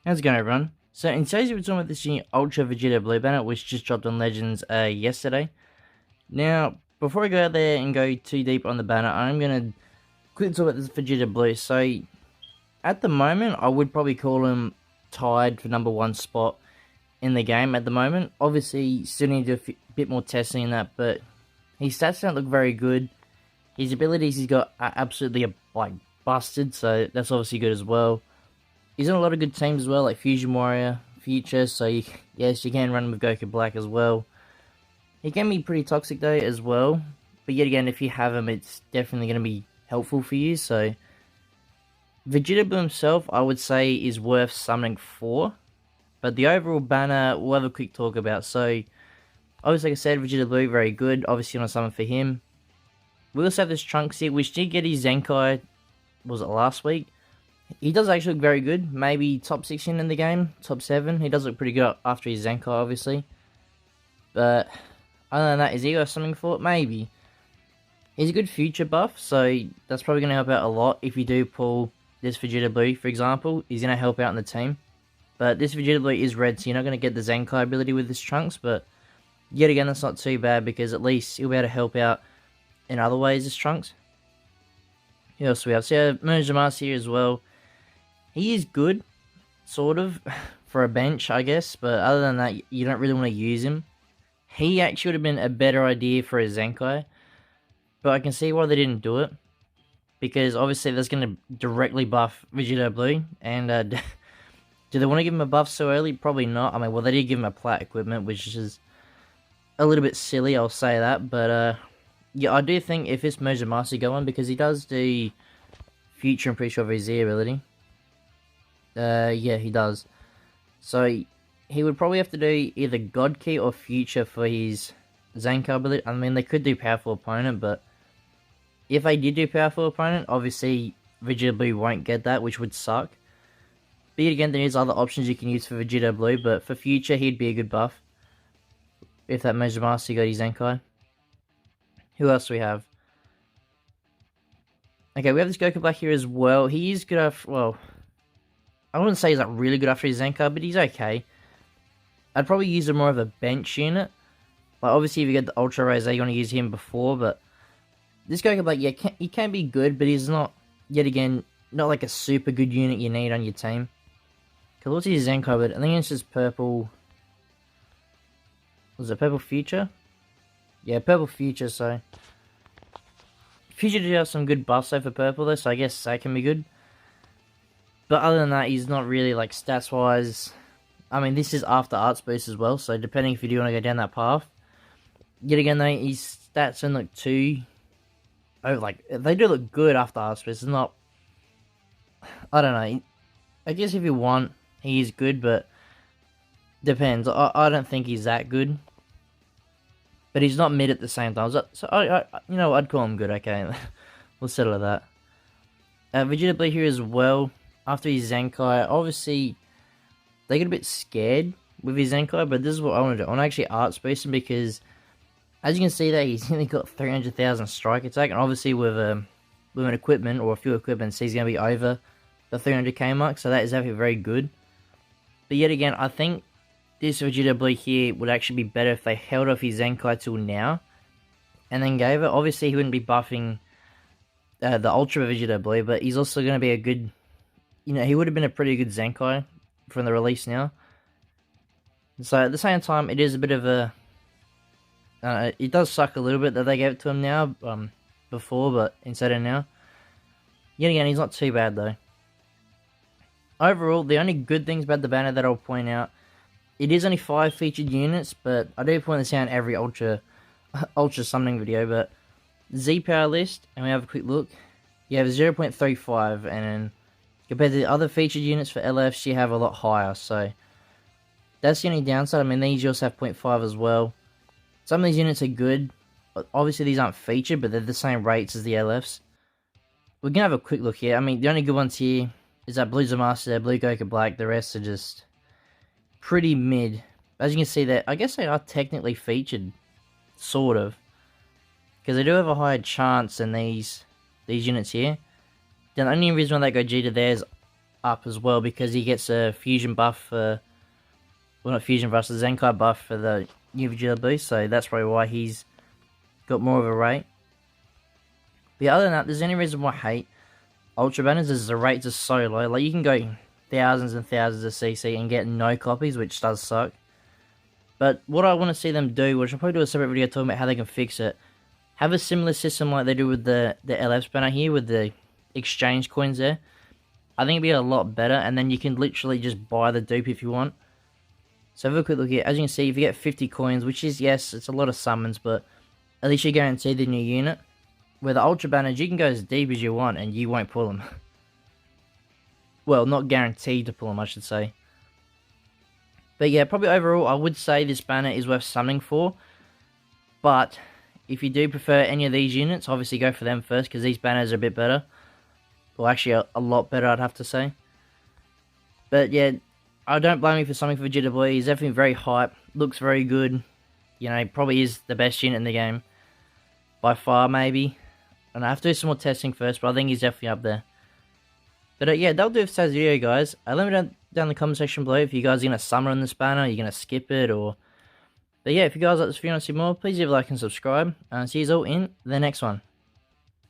How's it going, everyone? So in today's we're talking about this new Ultra Vegito Blue banner, which just dropped on Legends yesterday. Now, before I go out there and go too deep on the banner, I'm gonna quickly talk about this Vegito Blue. So at the moment, I would probably call him tied for #1 spot in the game at the moment. Obviously, still need to do a bit more testing in that, but his stats don't look very good. His abilities he's got are absolutely like busted, so that's obviously good as well. He's in a lot of good teams as well, like Fusion Warrior, Future, so yes, you can run him with Goku Black as well. He can be pretty toxic though as well, but yet again, if you have him, it's definitely going to be helpful for you, so Vegeta Blue himself, I would say, is worth summoning for, but the overall banner, we'll have a quick talk about. So, obviously, like I said, Vegeta Blue, very good, obviously on a summon for him. We also have this Trunks here, which did get his Zenkai, was it last week? He does actually look very good. Maybe top 16 in the game, top 7. He does look pretty good after his Zenkai, obviously. But other than that, is he got something for it? Maybe. He's a good future buff, so that's probably going to help out a lot if you do pull this Vegeta Blue, for example. He's going to help out in the team. But this Vegeta Blue is red, so you're not going to get the Zenkai ability with this Trunks. But yet again, that's not too bad because at least he'll be able to help out in other ways, this Trunks. Who else do we have? So yeah, Merge here as well. He is good, sort of, for a bench, I guess, but other than that, you don't really want to use him. He actually would have been a better idea for a Zenkai, but I can see why they didn't do it, because obviously that's going to directly buff Vegito Blue, and do they want to give him a buff so early? Probably not. I mean, well, they did give him a plat equipment, which is a little bit silly, I'll say that, but yeah, I do think if this Merge Master go on, because he does do Future, I'm pretty sure, of his Z ability. Yeah, he does. So, he would probably have to do either God Key or Future for his Zenkai ability. I mean, they could do Powerful Opponent, but if they did do Powerful Opponent, obviously Vegeta Blue won't get that, which would suck. But yet again, there is other options you can use for Vegeta Blue, but for Future, he'd be a good buff. If that Measure Master got his Zenkai. Who else do we have? Okay, we have this Goku Black here as well. He is good after, well, I wouldn't say he's like really good after his Zenkai, but he's okay. I'd probably use him more of a bench unit. Like, obviously, if you get the Ultra Razor, you want to use him before, but this Goku Black, yeah, he can be good, but he's not, yet again, not like a super good unit you need on your team. Because what's his Zenkai, but I think it's just purple. Was it Purple Future? Yeah, Purple Future, so Future did have some good buffs though for Purple though, so I guess that can be good. But other than that, he's not really, like, stats-wise. I mean, this is after Arts Boost as well, so depending if you do want to go down that path. Yet again, though, his stats don't look too... Oh, like, they do look good after Arts Boost. It's not... I don't know. I guess if you want, he is good, but... Depends. I don't think he's that good. But he's not mid at the same time. So, you know, I'd call him good, okay. We'll settle at that. Vegeta Blue here as well. After his Zenkai, obviously, they get a bit scared with his Zenkai, but this is what I want to do. I want to actually Arts Boost him because, as you can see there, he's only got 300,000 strike attack, and obviously with an equipment, or a few equipments, he's going to be over the 300k mark, so that is actually very good. But yet again, I think this Vegeta Blue here would actually be better if they held off his Zenkai till now, and then gave it. Obviously, he wouldn't be buffing the Ultra Vegeta Blue, but he's also going to be a good... You know, he would have been a pretty good Zenkai from the release now. So, at the same time, it is a bit of a... it does suck a little bit that they gave it to him now, before, but instead of now. Yet again, he's not too bad, though. Overall, the only good things about the banner that I'll point out, it is only 5 featured units, but I do point this out in every Ultra summoning video, but Z-Power list, and we have a quick look, you have 0.35, and compared to the other featured units for LFs, you have a lot higher, so that's the only downside. I mean, these also have 0.5 as well. Some of these units are good. Obviously, these aren't featured, but they're the same rates as the LFs. We're going to have a quick look here. I mean, the only good ones here is that Blue Zamaster, Blue Goku Black. The rest are just pretty mid. As you can see there, I guess they are technically featured, sort of. Because they do have a higher chance than these units here. The only reason why they go G to theirs, up as well, because he gets a fusion buff for, well, not fusion buff, the Zenkai buff for the Ultra Vegito Blue, so that's probably why he's got more of a rate. But other than that, there's any reason why I hate Ultra Banners is the rates are so low. Like, you can go thousands and thousands of CC and get no copies, which does suck. But what I want to see them do, which I'll probably do a separate video talking about how they can fix it, have a similar system like they do with the LF's banner here, with the exchange coins there. I think it'd be a lot better, and then you can literally just buy the dupe if you want. So have a quick look here. As you can see, if you get 50 coins, which is, yes, it's a lot of summons, but at least you're guaranteed the new unit. With the Ultra Banners, you can go as deep as you want, and you won't pull them. Well, not guaranteed to pull them, I should say. But yeah, probably overall, I would say this banner is worth summoning for. But if you do prefer any of these units, obviously go for them first, because these banners are a bit better. Well, actually, a lot better, I'd have to say. But yeah, I don't blame you for summoning for Vegito Blue. He's definitely very hype, looks very good. You know, probably is the best unit in the game. By far, maybe. And I have to do some more testing first, but I think he's definitely up there. But yeah, that'll do it for today's video, guys. Let me know down in the comment section below if you guys are going to summon this banner, you're going to skip it, or... But yeah, if you guys like this video and want to see more, please leave a like and subscribe. And see you all in the next one.